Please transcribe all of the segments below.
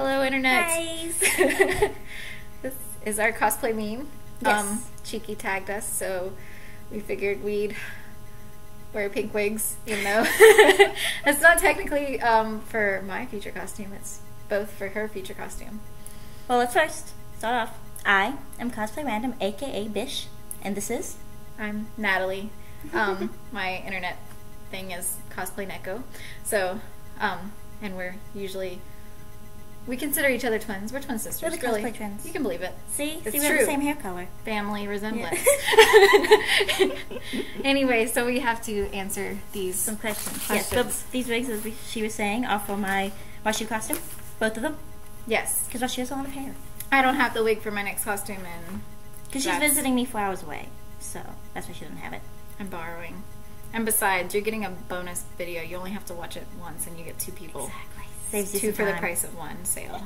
Hello, Internet. Hi. This is our cosplay meme. Yes. Cheeky tagged us, so we figured we'd wear pink wigs, even though it's not technically for my future costume. It's both for her future costume. Well, let's first start off. I am Cosplay Random, aka Bish, and this is... I'm Natalie. My internet thing is Cosplay Neko. So, and we're usually... We consider each other twins. We're twin sisters. We're the really. cosplay twins. You can believe it. See, it's we have the same hair color. Family resemblance. Yeah. Anyway, so we have to answer some questions. Yes, so these wigs, as she was saying, are for my Washi costume. Both of them. Yes. Because Washi has a lot of hair. I don't have the wig for my next costume, and because she's visiting me 4 hours away, so that's why she doesn't have it. I'm borrowing. And besides, you're getting a bonus video. You only have to watch it once, and you get 2 people. Exactly. Saves you 2 for time. the price of 1 sale.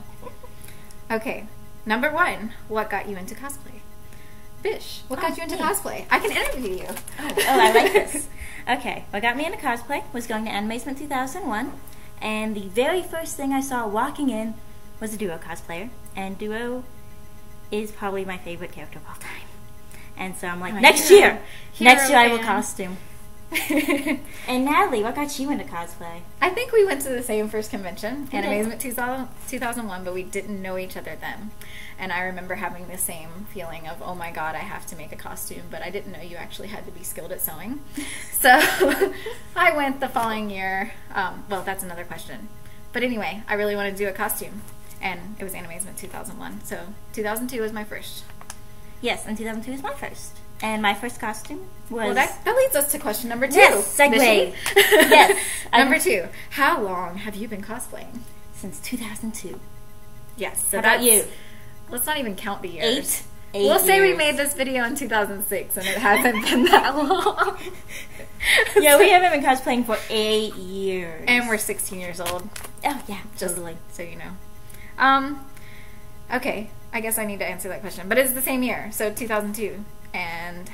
Okay, number 1. What got you into cosplay? Bish, what got you into cosplay? I can interview you. Oh, I like this. Okay, what got me into cosplay was going to Animazement 2001, and the very first thing I saw walking in was a Duo cosplayer, and Duo is probably my favorite character of all time. And so I'm like, next year I will costume. And Natalie, what got you into cosplay? I think we went to the same first convention, Animazement 2001, but we didn't know each other then. And I remember having the same feeling of, oh my god, I have to make a costume, but I didn't know you actually had to be skilled at sewing. So I went the following year. Well, that's another question. But anyway, I really wanted to do a costume, and it was Animazement 2001. So 2002 was my first. Yes, and 2002 was my first. And my first costume was... Well, that leads us to question number 2. Yes, segue. Yes. Number 2. How long have you been cosplaying? Since 2002. Yes. So how about you? Let's not even count the years. 8 we'll years. say we made this video in 2006, and it hasn't been that long. Yeah, we haven't been cosplaying for 8 years. And we're 16 years old. Oh, yeah, Just totally. so you know. Okay, I guess I need to answer that question. But it's the same year, so 2002. And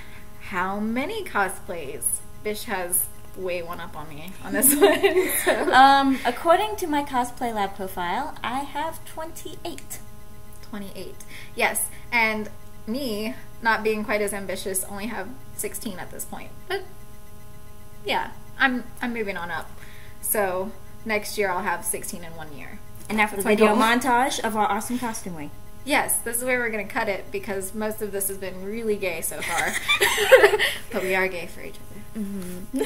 how many cosplays? Bish has way one up on me on this one. So. According to my cosplay lab profile, I have 28. 28. Yes, and me, not being quite as ambitious, only have 16 at this point. But yeah, I'm moving on up. So next year I'll have 16 in 1 year. And now for the video montage of our awesome costuming. Yes, this is where we're going to cut it because most of this has been really gay so far. But we are gay for each other. Mm-hmm.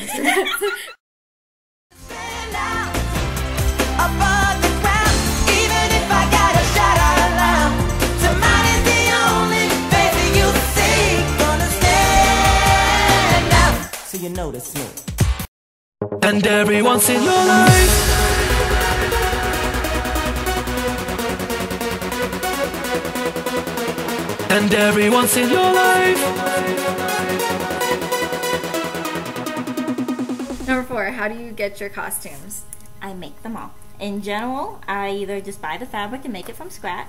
So you notice me. And every once in your life, and every once in your life. Number 4, how do you get your costumes? I make them all. In general, I either just buy the fabric and make it from scratch,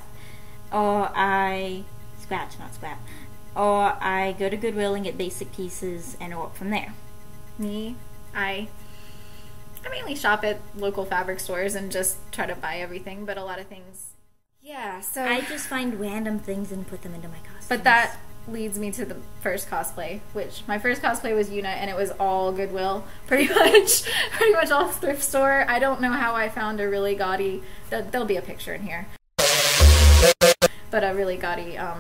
or I or I go to Goodwill and get basic pieces and work from there. Me, I mainly shop at local fabric stores and just try to buy everything, but a lot of things. Yeah, so I just find random things and put them into my costumes. But that leads me to the first cosplay, which my first cosplay was Yuna, and it was all Goodwill, pretty much all thrift store. I don't know how I found a really gaudy. There'll be a picture in here, but a really gaudy. I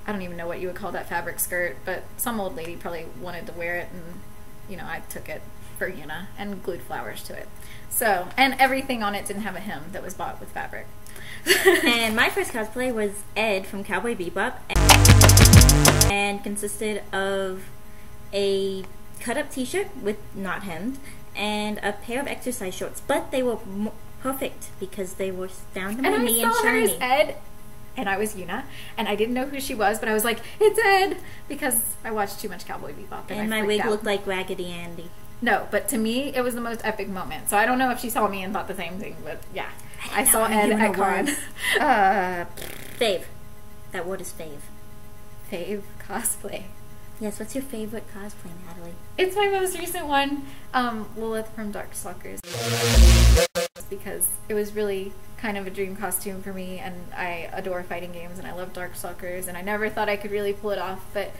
don't even know what you would call that fabric skirt, but some old lady probably wanted to wear it, and I took it for Yuna and glued flowers to it. So, and everything on it didn't have a hem that was bought with fabric. And my first cosplay was Ed from Cowboy Bebop, and consisted of a cut-up t-shirt with not hemmed and a pair of exercise shorts, but they were perfect because they were down to my knee and shiny. And I saw her as Ed, and I was Yuna, and I didn't know who she was, but I was like, it's Ed, because I watched too much Cowboy Bebop. And my wig looked like Raggedy Andy. No, but to me, it was the most epic moment. So I don't know if she saw me and thought the same thing, but yeah. I saw Ed at con. Fave. That word is fave. Fave cosplay. Yes, what's your favorite cosplay, Natalie? It's my most recent one, Lilith from Darkstalkers. because it was really kind of a dream costume for me, and I adore fighting games and I love Darkstalkers, and I never thought I could really pull it off, but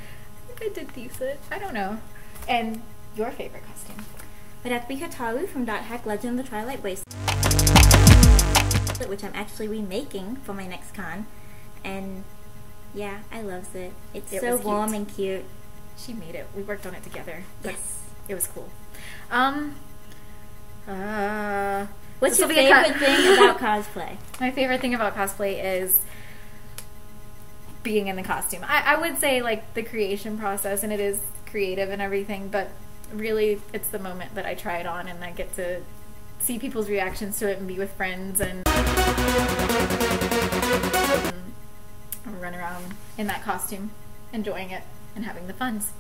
I think I did decent. I don't know. And your favorite costume? Would have to be Hataru from Dot Hack Legend of the Twilight Bracelet, which I'm actually remaking for my next con, and yeah, I loves it. It's so warm and cute. She made it. We worked on it together. Yes. It was cool. What's your favorite thing about cosplay? My favorite thing about cosplay is being in the costume. I would say like the creation process, and it is creative and everything, but really it's the moment that I try it on and I get to see people's reactions to it and be with friends and run around in that costume, enjoying it and having the funs.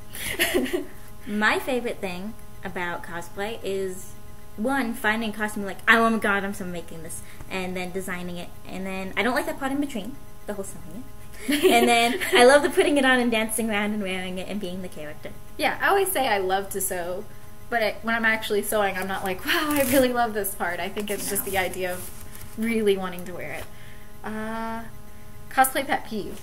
My favorite thing about cosplay is, one, finding a costume like, oh my god, I'm so making this, and then designing it, and then I don't like that part in between, the whole sewing it, and then I love the putting it on and dancing around and wearing it and being the character. Yeah, I always say I love to sew, but when I'm actually sewing, I'm not like, wow, I really love this part. I think it's just the idea of really wanting to wear it. Cosplay pet peeve.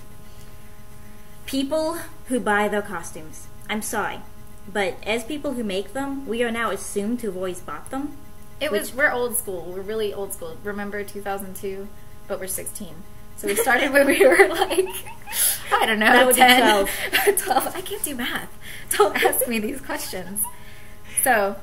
People who buy their costumes. I'm sorry, but as people who make them, we are now assumed to have always bought them. We're old school. We're really old school. Remember 2002? But we're 16. So we started when we were like, I don't know, that would 10, be 12. 12. I can't do math. Don't ask me these questions. So,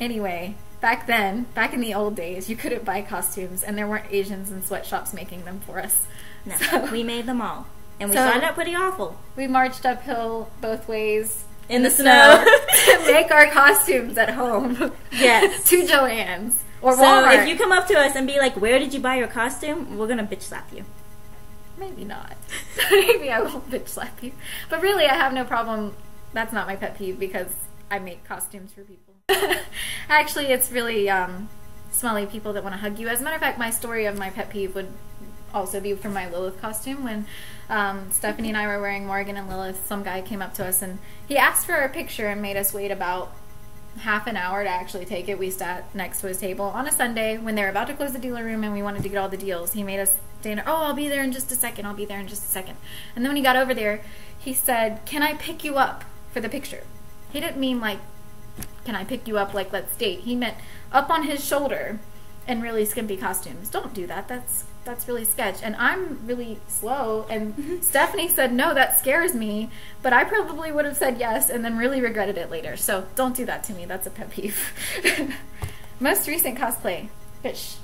anyway, back then, back in the old days, you couldn't buy costumes, and there weren't Asians in sweatshops making them for us. No, so, we made them all. And we started out pretty awful. We marched uphill both ways in the snow to make our costumes at home. Yes. To Joann's or so Walmart. If you come up to us and be like, where did you buy your costume? We're going to bitch slap you. Maybe not. Maybe I won't bitch slap you. But really, I have no problem. That's not my pet peeve because I make costumes for people. Actually, it's really smelly people that want to hug you. As a matter of fact, my story of my pet peeve would also be from my Lilith costume. When Stephanie and I were wearing Morgan and Lilith, some guy came up to us and he asked for a picture and made us wait about half an hour to actually take it. We sat next to his table on a Sunday when they were about to close the dealer room and we wanted to get all the deals. He made us stand there, oh, I'll be there in just a second, I'll be there in just a second. And then when he got over there, he said, can I pick you up for the picture? He didn't mean like, can I pick you up like let's date? He meant up on his shoulder in really skimpy costumes. Don't do that. That's really sketch. And I'm really slow, and Stephanie said, no, that scares me, but I probably would have said yes and then really regretted it later. So don't do that to me. That's a pet peeve. Most recent cosplay. Bish.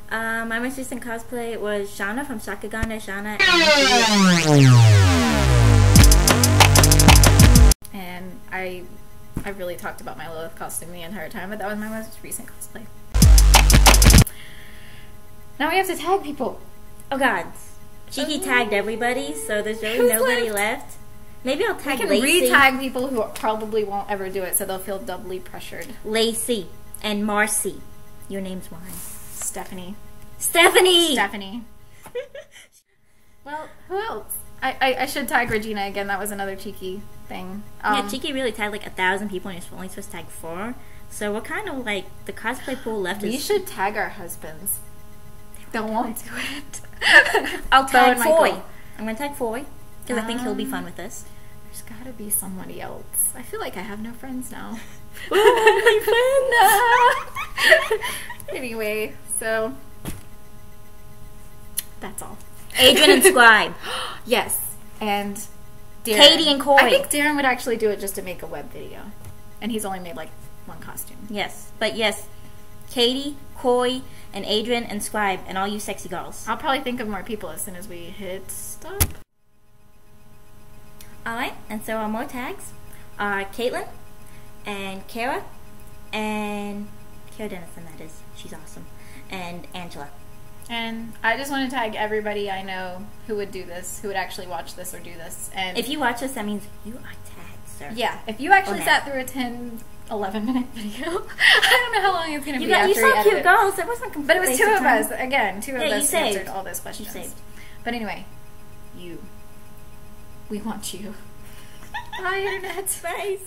My most recent cosplay was Shauna from Shakugane Shauna. And I really talked about my Lilith costume the entire time, but that was my most recent cosplay. Now we have to tag people. Oh god. Cheeky tagged everybody, so there's really nobody left. Maybe I'll tag Lacey. We can re-tag people who probably won't ever do it, so they'll feel doubly pressured. Lacey and Marcy. Your name's mine. Stephanie. Stephanie! Stephanie. Well, who else? I should tag Regina again. That was another cheeky thing. Yeah, Cheeky really tagged like 1,000 people and you're only supposed to tag 4. So we're kind of like, the cosplay pool left We is... should tag our husbands. They won't do it. I'll tag Foy. I'm going to tag Foy, because I think he'll be fun with this. There's got to be somebody else. I feel like I have no friends now. Oh, my friend! Anyway, so that's all. Adrian and Scribe. Yes, and Darren. Katie and Corey. I think Darren would actually do it just to make a web video, and he's only made like one costume. Yes, but yes, Katie, Corey, and Adrian and Scribe, and all you sexy girls. I'll probably think of more people as soon as we hit stop. Alright, and so our more tags are Caitlin, and Kara, and Kara Dennison, that is. She's awesome. And Angela. And I just want to tag everybody I know who would do this, who would actually watch this or do this. And if you watch this, that means you are tagged, sir. Yeah, if you actually sat through a 11-minute video, I don't know how long it's going to be after you saw cute it. girls. It wasn't completely. But it was two of us. Again, two of us saved. answered all those questions. You saved. But anyway, we want you. Bye, Internet. Bye.